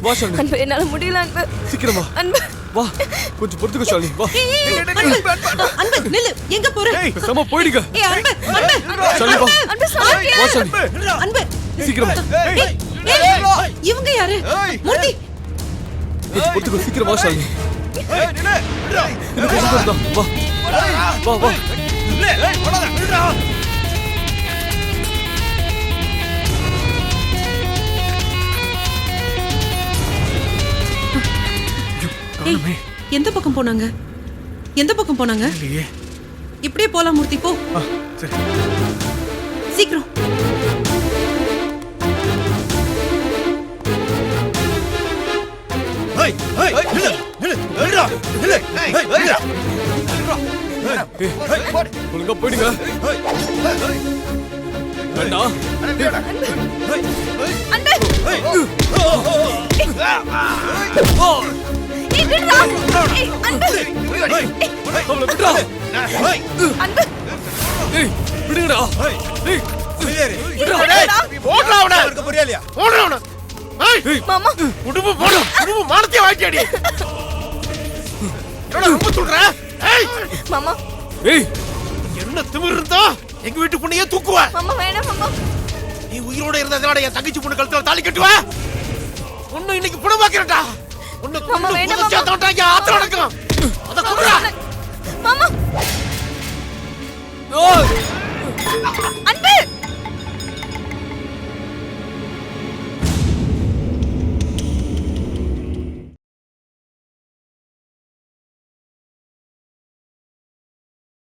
வா ஷாலினி. அன்பு என்னால முடியல அன்பு. சீக்கிரம் வா. அன்பு வா கொஞ்சம் பொறுத்துக்க ஷாலினி. வா. அன்பு நில்லு, எங்க போற? பேசாம போயிடுங்க. அன்பு அன்பு ஷாலினி வா. அன்பு சாப்பிட்டியா? வா ஷாலினி. அன்பு சீக்கிரம் வா. இவங்க யாரு? மூர்த்தி கொஞ்சம் பொறுத்துக்க. சீக்கிரம் வா ஷாலினி. இன்னும் கொஞ்சம் தூரம் தான். வா வா வா. ஏய், எந்த பக்கம் போனாங்க? எந்த பக்கம் போனாங்க? இப்படியே போலாம் மூர்த்தி, போ. சரி. சீக்கிரம். ஒழுங்கா போயிடுங்க. வேண்டாம். அன்பு விடுடா. அன்பு அவளை விடுடா. அன்பு ஏய் விடுங்கடா. ஏய் போடுறா அவனை. இருக்க புரியலையா? போடுறா அவனை. மாமா குடும்பம் போடு. குடும்பம் மானத்தையே வாங்கிடி. என்னடா ரொம்ப சொல்ற? ஏய் மாமா ஏய் என்ன திமிரு இருந்தா எங்க வீட்டு பொண்ணையே தூக்குவ. மாமா வேணாம் மாமா. நீ உயிரோட இருந்ததனால என் தங்கச்சி பொண்ணு கழுத்துல தாலி கட்டுவ. உன்னை இன்னைக்கு புடமாக்கிறேன்டா. உன்னை மாமா, வேண்டாம் மாமா. சேர்த்தாட்டாங்க ஆத்திர நடக்கும். அத குடுறா. மாமா ஓய் அன்பு